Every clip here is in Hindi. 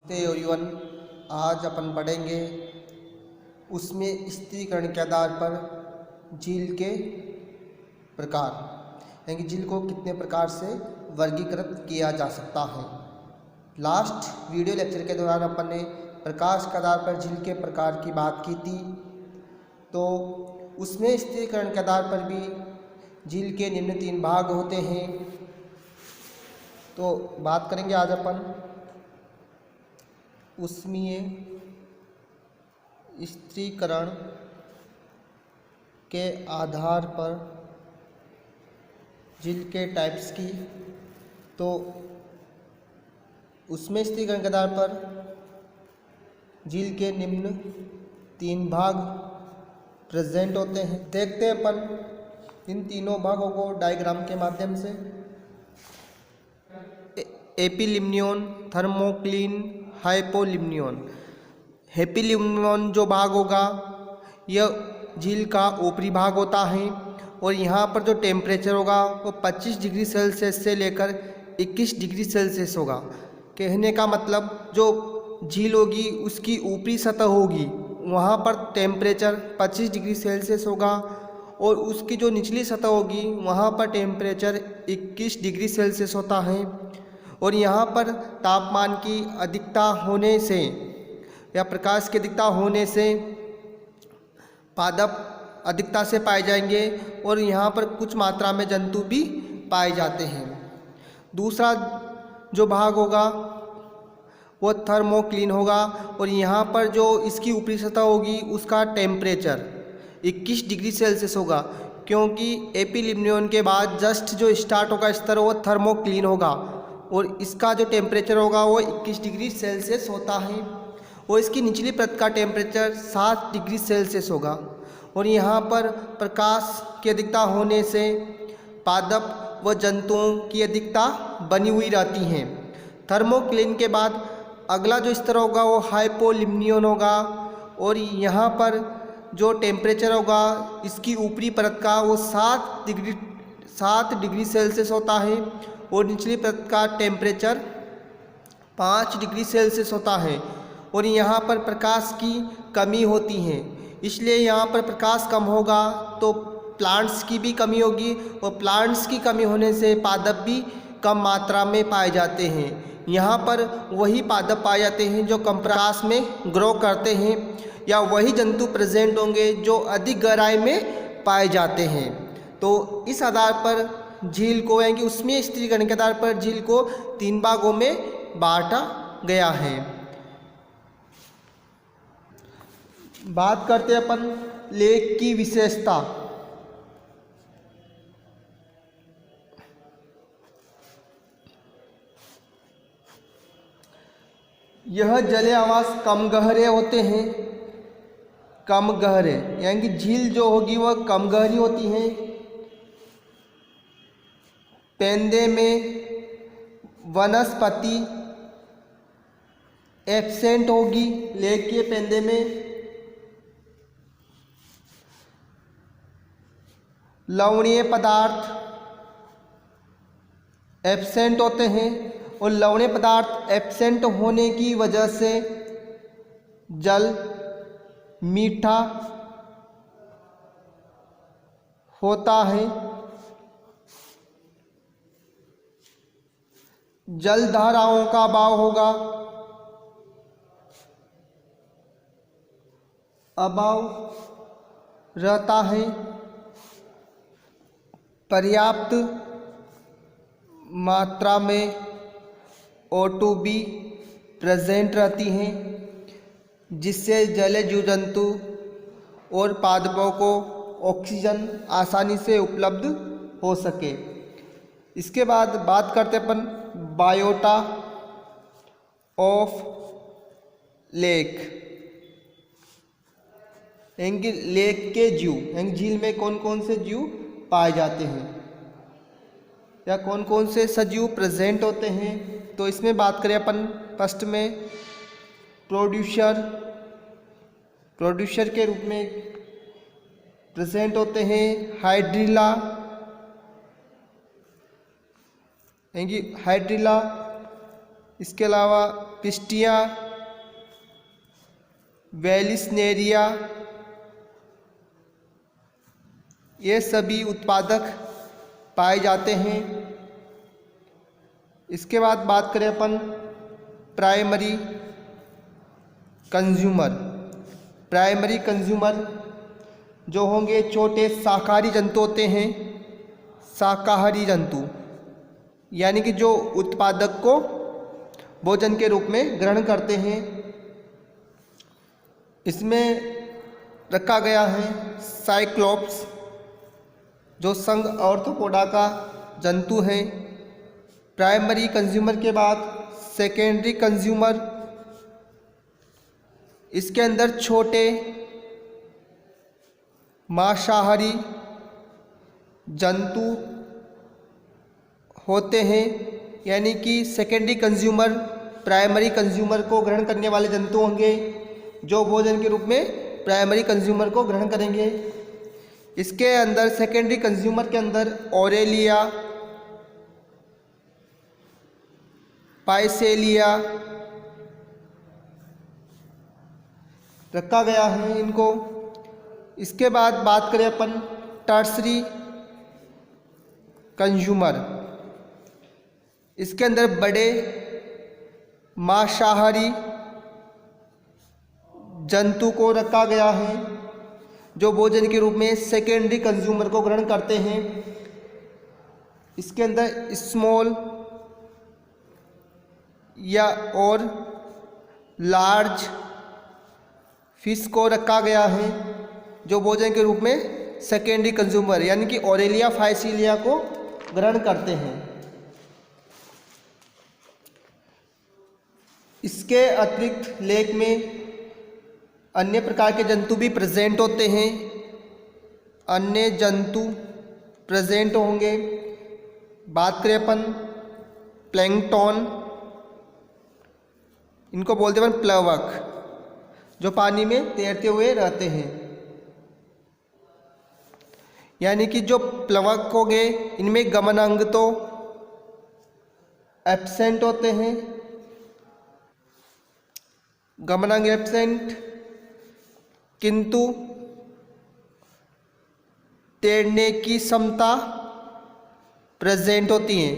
एवरीवन, आज अपन पढ़ेंगे उसमें स्थिरीकरण के आधार पर झील के प्रकार, यानी झील को कितने प्रकार से वर्गीकृत किया जा सकता है। लास्ट वीडियो लेक्चर के दौरान अपन ने प्रकाश के आधार पर झील के प्रकार की बात की थी, तो उसमें स्थिरीकरण के आधार पर भी झील के निम्न 3 भाग होते हैं। तो बात करेंगे आज अपन ऊष्मीय स्थिरीकरण के आधार पर झील के टाइप्स की। तो ऊष्मीय स्थिरीकरण के आधार पर झील के निम्न 3 भाग प्रेजेंट होते हैं। देखते हैं अपन इन तीनों भागों को डायग्राम के माध्यम से। एपिलिम्नियन, थर्मोक्लिन, हाइपोलिम्नियन। एपिलिम्नियन जो भाग होगा यह झील का ऊपरी भाग होता है और यहाँ पर जो टेम्परेचर होगा वो 25 डिग्री सेल्सियस से लेकर 21 डिग्री सेल्सियस होगा। कहने का मतलब जो झील होगी उसकी ऊपरी सतह होगी वहाँ पर टेम्परेचर 25 डिग्री सेल्सियस होगा और उसकी जो निचली सतह होगी वहाँ पर टेम्परेचर 21 डिग्री सेल्सियस होता है। और यहाँ पर तापमान की अधिकता होने से या प्रकाश की अधिकता होने से पादप अधिकता से पाए जाएंगे और यहाँ पर कुछ मात्रा में जंतु भी पाए जाते हैं। दूसरा जो भाग होगा वो थर्मोक्लिन होगा और यहाँ पर जो इसकी ऊपरी सतह होगी उसका टेम्परेचर 21 डिग्री सेल्सियस होगा, क्योंकि एपिलिम्नियन के बाद जस्ट जो स्टार्ट होगा स्तर वो थर्मोक्लिन होगा और इसका जो टेम्परेचर होगा वो 21 डिग्री सेल्सियस होता है और इसकी निचली परत का टेम्परेचर 7 डिग्री सेल्सियस होगा। और यहाँ पर प्रकाश की अधिकता होने से पादप व जंतुओं की अधिकता बनी हुई रहती हैं। थर्मोक्लिन के बाद अगला जो स्तर होगा वो हाइपोलिम्नियन होगा और यहाँ पर जो टेम्परेचर होगा इसकी ऊपरी परत का वो 7 डिग्री सेल्सियस होता है और निचली परत का टेम्परेचर 5 डिग्री सेल्सियस होता है। और यहाँ पर प्रकाश की कमी होती है, इसलिए यहाँ पर प्रकाश कम होगा तो प्लांट्स की भी कमी होगी और प्लांट्स की कमी होने से पादप भी कम मात्रा में पाए जाते हैं। यहाँ पर वही पादप पाए जाते हैं जो कम प्रकाश में ग्रो करते हैं या वही जंतु प्रेजेंट होंगे जो अधिक गहराई में पाए जाते हैं। तो इस आधार पर झील को यानी कि ऊष्मीय स्थिरीकरण के आधार पर झील को 3 भागों में बांटा गया है। बात करते हैं अपन लेक की विशेषता। यह जलीय आवास कम गहरे होते हैं, कम गहरे यानी कि झील जो होगी वह कम गहरी होती है। पेंदे में वनस्पति एब्सेंट होगी, लेक के पेंदे में लवणीय पदार्थ एब्सेंट होते हैं और लवणीय पदार्थ एब्सेंट होने की वजह से जल मीठा होता है। जल धाराओं का अभाव होगा, अभाव रहता है। पर्याप्त मात्रा में O2 भी प्रेजेंट रहती हैं जिससे जलीय जीव जंतु और पादपों को ऑक्सीजन आसानी से उपलब्ध हो सके। इसके बाद बात करते अपन बायोटा ऑफ लेक, यानी लेक के जीव, यानी झील में कौन कौन से जीव पाए जाते हैं या कौन कौन से सजीव प्रेजेंट होते हैं। तो इसमें बात करें अपन फर्स्ट में प्रोड्यूसर के रूप में प्रेजेंट होते हैं हाइड्रिला, यानी हाइड्रिला। इसके अलावा पिस्टिया, वेलिस्नेरिया, ये सभी उत्पादक पाए जाते हैं। इसके बाद बात करें अपन प्राइमरी कंज्यूमर। प्राइमरी कंज्यूमर जो होंगे छोटे शाकाहारी जंतु होते हैं, शाकाहारी जंतु, यानी कि जो उत्पादक को भोजन के रूप में ग्रहण करते हैं। इसमें रखा गया है साइक्लोप्स, जो संघ आर्थ्रोपोडा का जंतु है। प्राइमरी कंज्यूमर के बाद सेकेंडरी कंज्यूमर, इसके अंदर छोटे मांसाहारी जंतु होते हैं, यानी कि सेकेंडरी कंज्यूमर प्राइमरी कंज्यूमर को ग्रहण करने वाले जंतु होंगे, जो भोजन के रूप में प्राइमरी कंज्यूमर को ग्रहण करेंगे। इसके अंदर सेकेंडरी कंज्यूमर के अंदर ऑरेलिया, पाइसेलिया रखा गया है इनको। इसके बाद बात करें अपन टर्सरी कंज्यूमर, इसके अंदर बड़े मांसाहारी जंतु को रखा गया है, जो भोजन के रूप में सेकेंडरी कंज्यूमर को ग्रहण करते हैं। इसके अंदर स्मॉल या और लार्ज फिश को रखा गया है, जो भोजन के रूप में सेकेंडरी कंज्यूमर यानी कि ऑरेलिया फाइसिलिया को ग्रहण करते हैं। इसके अतिरिक्त लेक में अन्य प्रकार के जंतु भी प्रेजेंट होते हैं, अन्य जंतु प्रेजेंट होंगे। बात करें अपन प्लैंकटन, इनको बोलते हैं प्लवक, जो पानी में तैरते हुए रहते हैं। यानी कि जो प्लवक होंगे इनमें गमनांग तो एब्सेंट होते हैं, गमनांग एब्सेंट, किंतु तैरने की क्षमता प्रेजेंट होती है।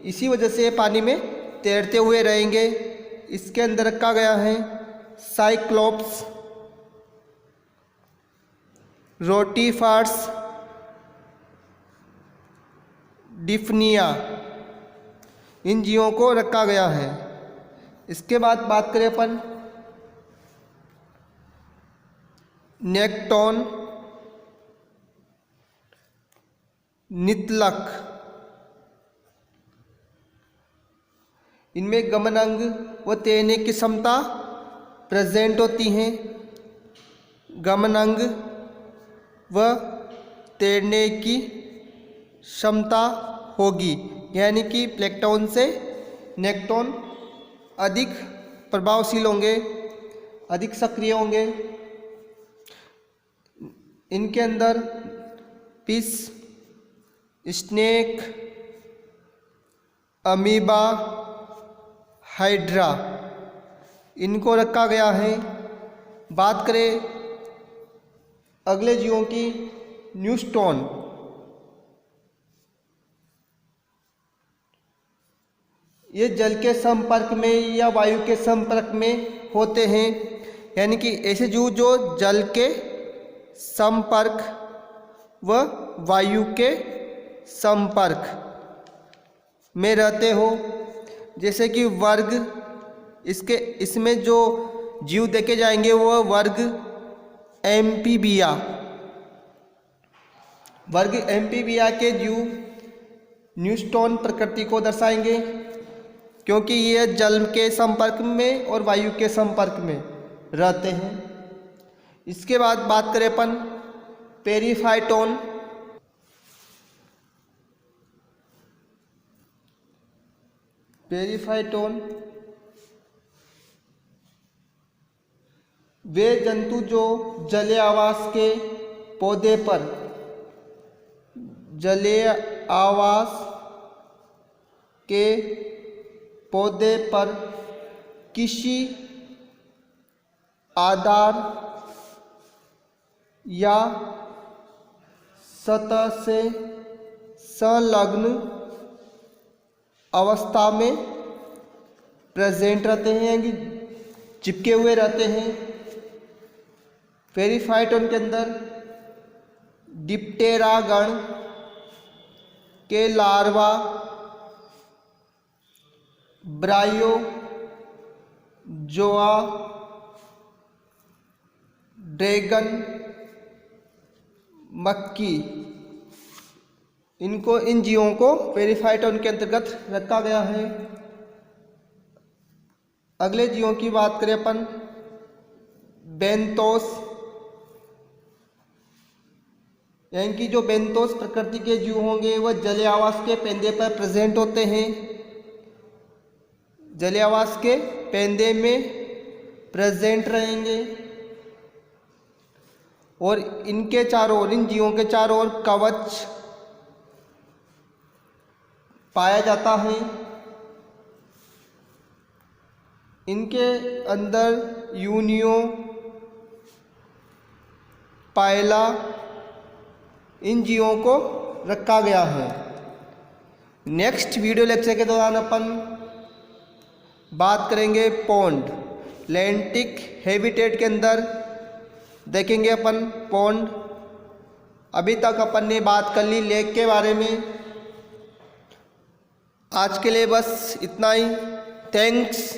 इसी वजह से पानी में तैरते हुए रहेंगे। इसके अंदर रखा गया है साइक्लोप्स, रोटीफार्स, डिफनिया, इन जीवों को रखा गया है। इसके बाद बात करें अपन नेक्टोन, नितलक, इनमें गमनांग व तैरने की क्षमता प्रेजेंट होती हैं। गमनांग व तैरने की क्षमता होगी, यानी कि प्लैंकटन से नेक्टोन अधिक प्रभावशील होंगे, अधिक सक्रिय होंगे। इनके अंदर फिश, स्नेक, अमीबा, हाइड्रा, इनको रखा गया है। बात करें अगले जीवों की, न्यूस्टोन, ये जल के संपर्क में या वायु के संपर्क में होते हैं, यानी कि ऐसे जीव जो जल के संपर्क व वायु के संपर्क में रहते हो। जैसे कि वर्ग, इसमें जो जीव देखे जाएंगे वो वर्ग एम्फीबिया, वर्ग एम्फीबिया के जीव न्यूस्टोन प्रकृति को दर्शाएंगे, क्योंकि ये जल के संपर्क में और वायु के संपर्क में रहते हैं। इसके बाद बात करें अपन पेरीफाइटोन, पेरीफाइटोन वे जंतु जो जलीय आवास के पौधे पर, जलीय आवास के पौधे पर किसी आधार या सतह से संलग्न अवस्था में प्रेजेंट रहते हैं, कि चिपके हुए रहते हैं। पेरिफाइटोन के अंदर डिप्टेरा गण के लार्वा ब्रायो जोआ ड्रैगन मक्खी, इन जीवों को पेरिफाइटोन के अंतर्गत रखा गया है। अगले जीवों की बात करें अपन, बेंतोस, यानी कि जो बेंतोस प्रकृति के जीव होंगे वह जलीय आवास के पेंदे पर प्रेजेंट होते हैं, जलीय आवास के पेंदे में प्रेजेंट रहेंगे और इनके चारों ओर, इन जीवों के चारों ओर कवच पाया जाता है। इनके अंदर यूनियो पायला, इन जीवों को रखा गया है। नेक्स्ट वीडियो लेक्चर के दौरान अपन बात करेंगे पॉन्ड, लैंटिक हैबिटेट के अंदर देखेंगे अपन पॉन्ड। अभी तक अपन ने बात कर ली लेक के बारे में। आज के लिए बस इतना ही। थैंक्स।